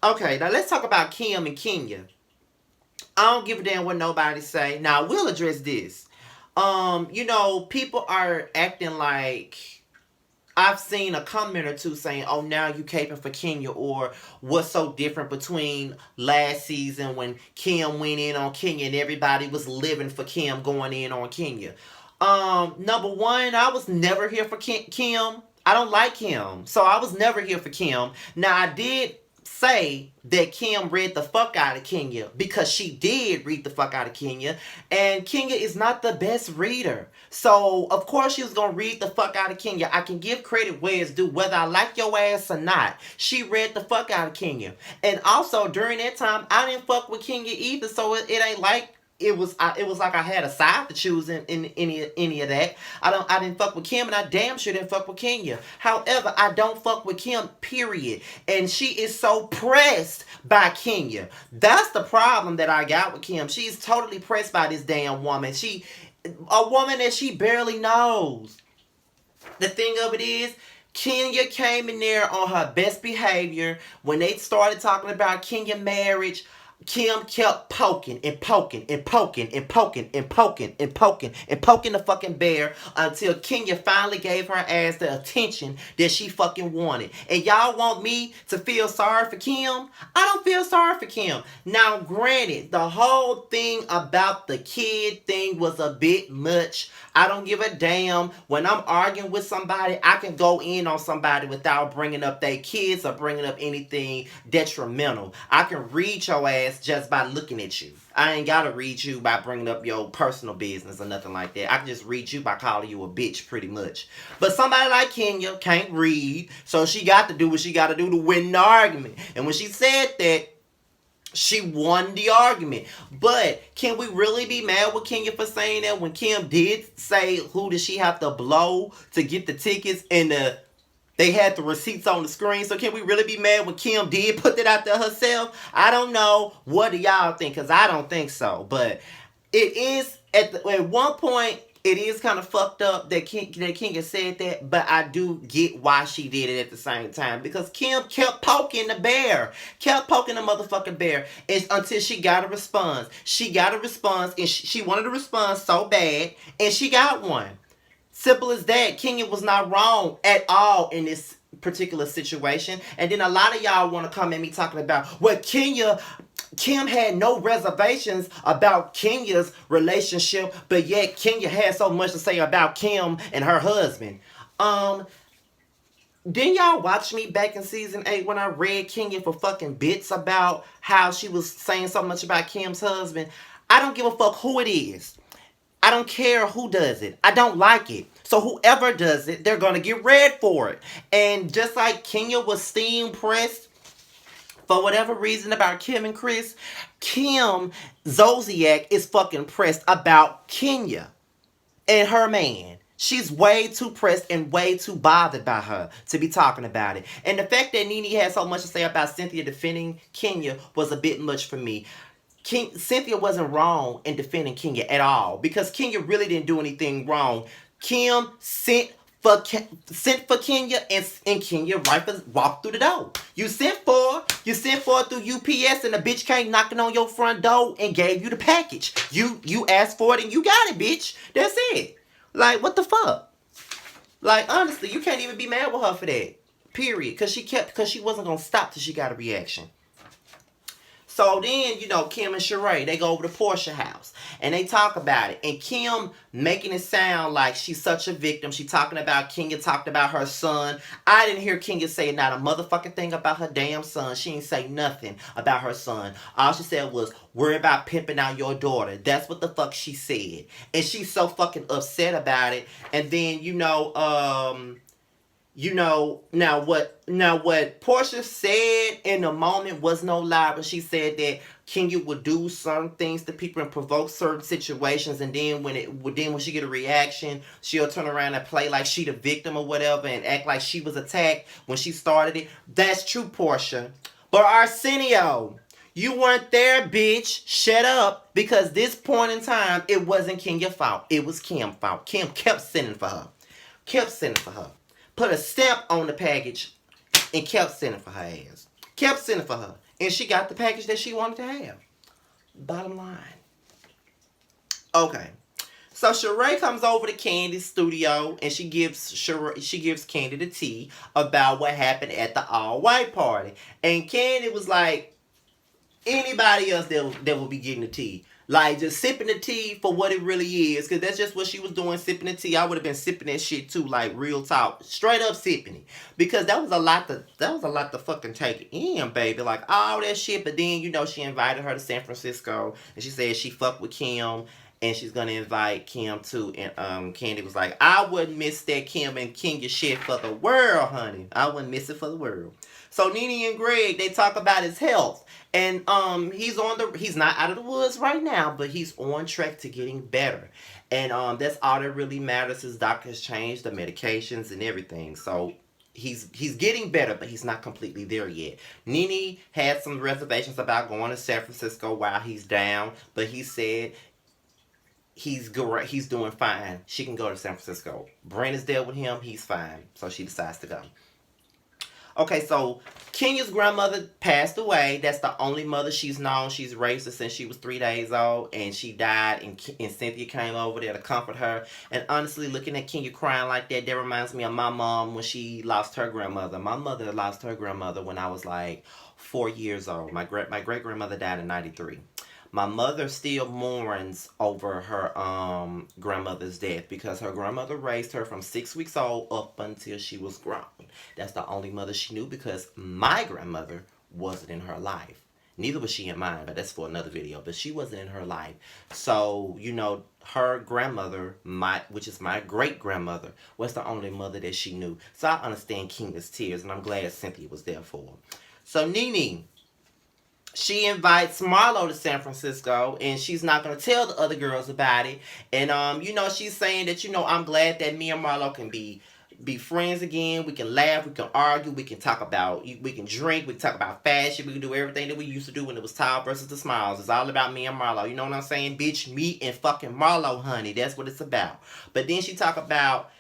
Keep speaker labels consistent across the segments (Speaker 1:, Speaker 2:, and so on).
Speaker 1: Okay, now let's talk about Kim and Kenya. I don't give a damn what nobody say. Now, we'll address this. People are acting like I've seen a comment or two saying, "Oh, now you caping for Kenya," or "What's so different between last season when Kim went in on Kenya and everybody was living for Kim going in on Kenya?" Number one, I was never here for Kim. I don't like Kim, so I was never here for Kim. Now I did say that Kim read the fuck out of Kenya because she did read the fuck out of Kenya, and Kenya is not the best reader. So of course she was gonna read the fuck out of Kenya. I can give credit where it's due, whether I like your ass or not. She read the fuck out of Kenya, and also during that time I didn't fuck with Kenya either. So it ain't like it was like I had a side to choose in any of that. I didn't fuck with Kim, and I damn sure didn't fuck with Kenya. However, I don't fuck with Kim, period. And she is so pressed by Kenya. That's the problem that I got with Kim. She's totally pressed by this damn woman. A woman that she barely knows. The thing of it is, Kenya came in there on her best behavior. When they started talking about Kenya marriage, Kim kept poking and poking and poking and poking and poking and poking and poking the fucking bear until Kenya finally gave her ass the attention that she fucking wanted. And y'all want me to feel sorry for Kim? I don't feel sorry for Kim. Now, granted, the whole thing about the kid thing was a bit much. I don't give a damn. When I'm arguing with somebody, I can go in on somebody without bringing up their kids or bringing up anything detrimental. I can read your ass just by looking at you. I ain't gotta read you by bringing up your personal business or nothing like that. I can just read you by calling you a bitch, pretty much. But somebody like Kenya can't read, so she got to do what she got to do to win the argument. And when she said that, she won the argument. But can we really be mad with Kenya for saying that when Kim did say who did she have to blow to get the tickets and they had the receipts on the screen? So can we really be mad when Kim did put that out there herself? I don't know. What do y'all think? Because I don't think so. But it is at one point it is kind of fucked up that King said that, but I do get why she did it at the same time, because Kim kept poking the bear, kept poking the motherfucking bear, until she got a response. She got a response, and she wanted a response so bad, and she got one. Simple as that. Kenya was not wrong at all in this particular situation. And then a lot of y'all want to come at me talking about, well, Kim had no reservations about Kenya's relationship, but yet Kenya had so much to say about Kim and her husband. Um, didn't y'all watch me back in season 8 when I read Kenya for fucking bits about how she was saying so much about Kim's husband? I don't give a fuck who it is. I don't care who does it. I don't like it. So whoever does it, they're gonna get red for it. And just like Kenya was steam pressed for whatever reason about Kim and Chris, Kim Zodiac is fucking pressed about Kenya and her man. She's way too pressed and way too bothered by her to be talking about it. And the fact that Nene had so much to say about Cynthia defending Kenya was a bit much for me. Cynthia wasn't wrong in defending Kenya at all, because Kenya really didn't do anything wrong. Kim sent for Kenya, and Kenya walked through the door. You sent for her through UPS, and the bitch came knocking on your front door and gave you the package. You asked for it and you got it, bitch. That's it. Like, what the fuck? Like, honestly, you can't even be mad with her for that. Period. Because she wasn't gonna stop till she got a reaction. So then, Kim and Sheree, they go over to Porsha house and they talk about it. And Kim making it sound like she's such a victim. She talking about Kenya, talking about her son. I didn't hear Kenya say not a motherfucking thing about her damn son. She didn't say nothing about her son. All she said was, worry about pimping out your daughter. That's what the fuck she said. And she's so fucking upset about it. And then, now what Porsha said in the moment was no lie, but she said that Kenya would do certain things to people and provoke certain situations, and then when she get a reaction, she'll turn around and play like she the victim or whatever and act like she was attacked when she started it. That's true, Porsha. But Arsenio, you weren't there, bitch. Shut up. Because this point in time, it wasn't Kenya's fault. It was Kim's fault. Kim kept sending for her. Kept sending for her. Put a stamp on the package and kept sending for her ass. Kept sending for her. And she got the package that she wanted to have. Bottom line. Okay. So Sheree comes over to Kandi's studio and she gives Kandi the tea about what happened at the all white party. And Kandi was like, anybody else that will be getting the tea. Like, just sipping the tea for what it really is. Because that's just what she was doing, sipping the tea. I would have been sipping that shit too, like, real talk. Straight up sipping it. Because that was a lot to fucking take in, baby. Like, all that shit. But then, she invited her to San Francisco. And she said she fucked with Kim. And she's gonna invite Kim too. And Kandi was like, I wouldn't miss that Kim and Kenya shit for the world, honey. I wouldn't miss it for the world. So Nene and Gregg, they talk about his health. And he's not out of the woods right now, but he's on track to getting better. And that's all that really matters. His doctor has changed the medications and everything. So he's getting better, but he's not completely there yet. Nene had some reservations about going to San Francisco while he's down, but he said he's doing fine. She can go to San Francisco. Brent is there with him. He's fine. So she decides to go. Okay, so Kenya's grandmother passed away. That's the only mother she's known. She's raised her since she was 3 days old, and she died, and Cynthia came over there to comfort her. And honestly, looking at Kenya crying like that reminds me of my mom when she lost her grandmother. My mother lost her grandmother when I was like 4 years old. My great-grandmother died in 93. My mother still mourns over her grandmother's death because her grandmother raised her from 6 weeks old up until she was grown. That's the only mother she knew because my grandmother wasn't in her life. Neither was she in mine, but that's for another video. But she wasn't in her life. So, her grandmother, which is my great-grandmother, was the only mother that she knew. So I understand Kenya's tears, and I'm glad Cynthia was there for her. So Nene, she invites Marlo to San Francisco, and she's not going to tell the other girls about it. And, she's saying that, I'm glad that me and Marlo can be friends again. We can laugh, we can argue, we can talk about, we can drink, we can talk about fashion, we can do everything that we used to do when it was Tall versus the Smiles. It's all about me and Marlo. You know what I'm saying? Bitch, me and fucking Marlo, honey. That's what it's about. But then she talk about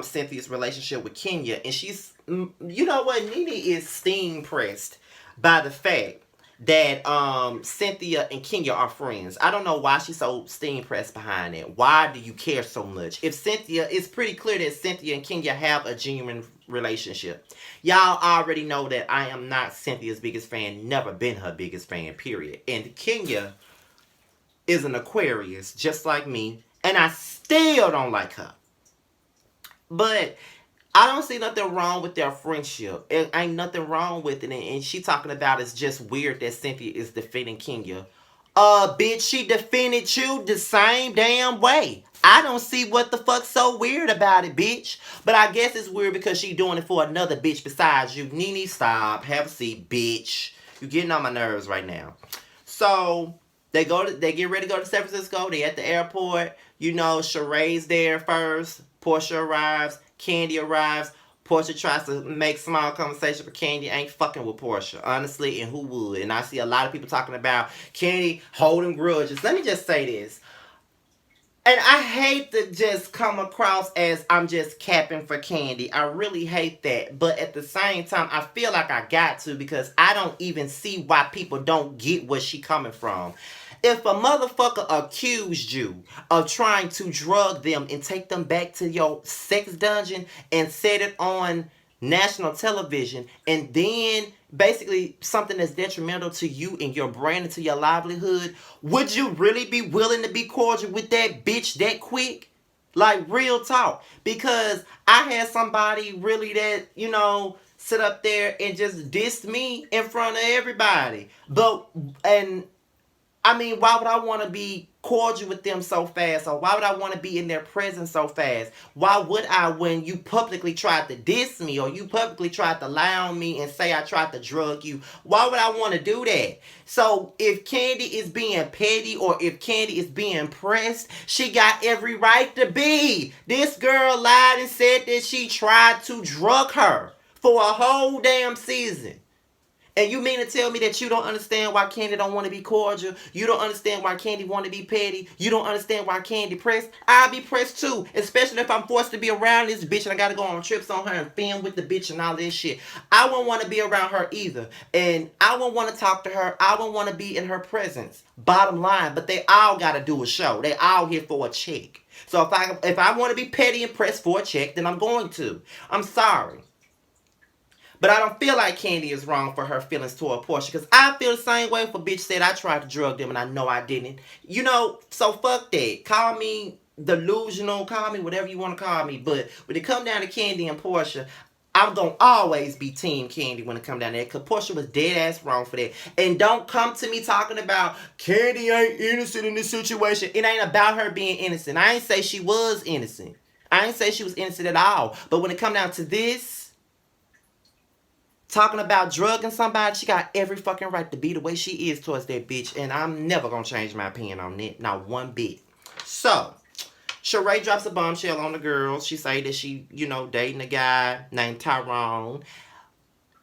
Speaker 1: Cynthia's relationship with Kenya, and she's, you know what? Nene is steam pressed by the fact that Cynthia and Kenya are friends. I don't know why she's so steam pressed behind it. Why do you care so much? It's pretty clear that Cynthia and Kenya have a genuine relationship. Y'all already know that I am not Cynthia's biggest fan, never been her biggest fan, period. And Kenya is an Aquarius, just like me, and I still don't like her. But I don't see nothing wrong with their friendship. It ain't nothing wrong with it. And she talking about it's just weird that Cynthia is defending Kenya. Bitch, she defended you the same damn way. I don't see what the fuck's so weird about it, bitch. But I guess it's weird because she doing it for another bitch besides you. Nene, stop. Have a seat, bitch. You're getting on my nerves right now. So they get ready to go to San Francisco. They at the airport. Sheree's there first. Porsha arrives. Kandi arrives. Porsha tries to make small conversation, but Kandi ain't fucking with Porsha, honestly, and who would? And I see a lot of people talking about Kandi holding grudges. Let me just say this. And I hate to just come across as I'm just capping for Kandi. I really hate that. But at the same time, I feel like I got to because I don't even see why people don't get where she coming from. If a motherfucker accused you of trying to drug them and take them back to your sex dungeon and said it on national television, and then basically something that's detrimental to you and your brand and to your livelihood, would you really be willing to be cordial with that bitch that quick? Like, real talk. Because I had somebody really that, sit up there and just diss me in front of everybody. Why would I want to be cordial with them so fast? Or why would I want to be in their presence so fast? Why would I when you publicly tried to diss me or you publicly tried to lie on me and say I tried to drug you? Why would I want to do that? So if Kandi is being petty or if Kandi is being pressed, she got every right to be. This girl lied and said that she tried to drug her for a whole damn season. And you mean to tell me that you don't understand why Kandi don't want to be cordial? You don't understand why Kandi want to be petty? You don't understand why Kandi pressed? I'll be pressed too. Especially if I'm forced to be around this bitch and I gotta go on trips on her and film with the bitch and all this shit. I won't want to be around her either. And I won't want to talk to her. I won't want to be in her presence. Bottom line. But they all gotta do a show. They all here for a check. So if I want to be petty and pressed for a check, then I'm going to. I'm sorry. But I don't feel like Kandi is wrong for her feelings toward Porsha. Because I feel the same way if a bitch said I tried to drug them and I know I didn't. You know, so fuck that. Call me delusional. Call me whatever you want to call me. But when it come down to Kandi and Porsha, I'm going to always be team Kandi when it come down to that. Because Porsha was dead ass wrong for that. And don't come to me talking about Kandi ain't innocent in this situation. It ain't about her being innocent. I ain't say she was innocent. I ain't say she was innocent at all. But when it come down to this, talking about drugging somebody, she got every fucking right to be the way she is towards that bitch. And I'm never going to change my opinion on it. Not one bit. So, Sheree drops a bombshell on the girls. She say that she, you know, dating a guy named Tyrone.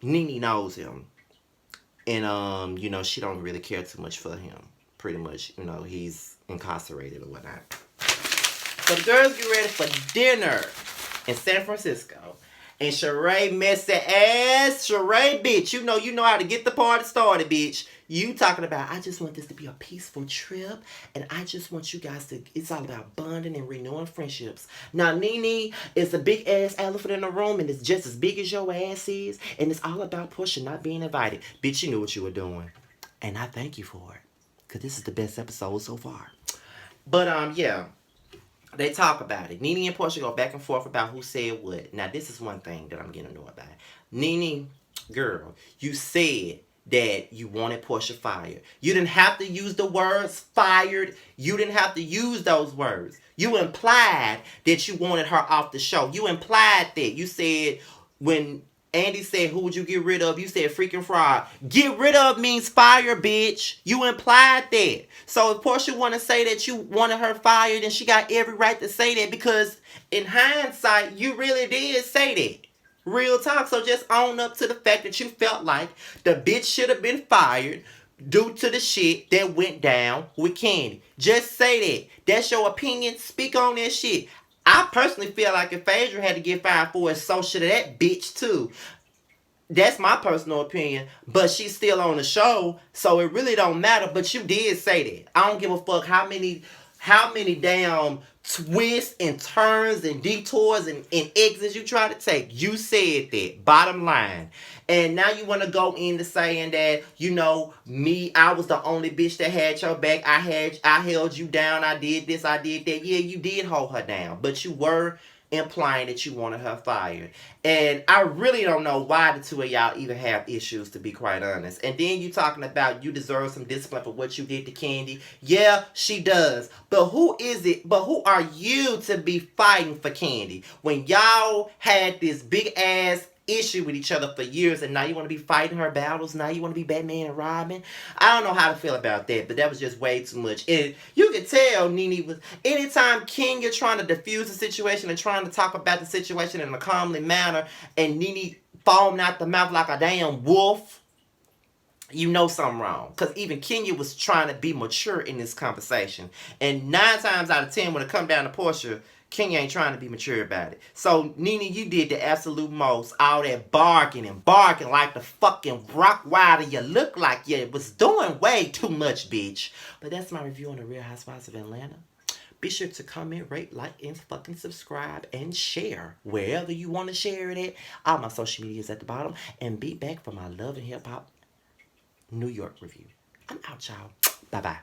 Speaker 1: Nene knows him. And, you know, she don't really care too much for him. Pretty much, you know, he's incarcerated or whatnot. So the girls get ready for dinner in San Francisco. And Sheree messy ass. Sheree, bitch. You know how to get the party started, bitch. You talking about, I just want this to be a peaceful trip. And I just want you guys to, it's all about bonding and renewing friendships. Now, Nene is a big ass elephant in the room. And it's just as big as your ass is. And it's all about Porsha not being invited. Bitch, you knew what you were doing. And I thank you for it. Because this is the best episode so far. But, yeah. They talk about it. Nene and Porsha go back and forth about who said what. Now, this is one thing that I'm getting annoyed about. Nene, girl, you said that you wanted Porsha fired. You didn't have to use the words fired. You didn't have to use those words. You implied that you wanted her off the show. You implied that. You said when Andy said, who would you get rid of? You said freaking fraud. Get rid of means fire, bitch. You implied that. So if Porsha want to say that you wanted her fired, then she got every right to say that because in hindsight, you really did say that. Real talk. So just own up to the fact that you felt like the bitch should have been fired due to the shit that went down with Kandi. Just say that. That's your opinion. Speak on that shit. I personally feel like if Phaedra had to get fired for it, so should that bitch too. That's my personal opinion. But she's still on the show, so it really don't matter. But you did say that. I don't give a fuck how many damn twists and turns and detours and exits you try to take. You said that. Bottom line. And now you want to go into saying that, you know, me, I was the only bitch that had your back. I held you down. I did this. I did that. Yeah, you did hold her down. But you were implying that you wanted her fired. And I really don't know why the two of y'all even have issues, to be quite honest. And then you talking about you deserve some discipline for what you did to Kandi. Yeah, she does. But who is it? But who are you to be fighting for Kandi? When y'all had this big ass issue with each other for years and now you want to be fighting her battles, now you want to be Batman and Robin. I don't know how to feel about that, but that was just way too much. And you could tell Nene was, anytime Kenya trying to diffuse the situation and trying to talk about the situation in a calmly manner and Nene foaming out the mouth like a damn wolf, you know something wrong. Because even Kenya was trying to be mature in this conversation. And 9 times out of 10 when it come down to Porsha, Kenya ain't trying to be mature about it. So, Nene, you did the absolute most. All that barking and barking like the fucking Rottweiler you look like you was doing way too much, bitch. But that's my review on the Real Housewives of Atlanta. Be sure to comment, rate, like, and fucking subscribe and share wherever you want to share it at. All my social media is at the bottom. And be back for my Love and Hip Hop New York review. I'm out, y'all. Bye-bye.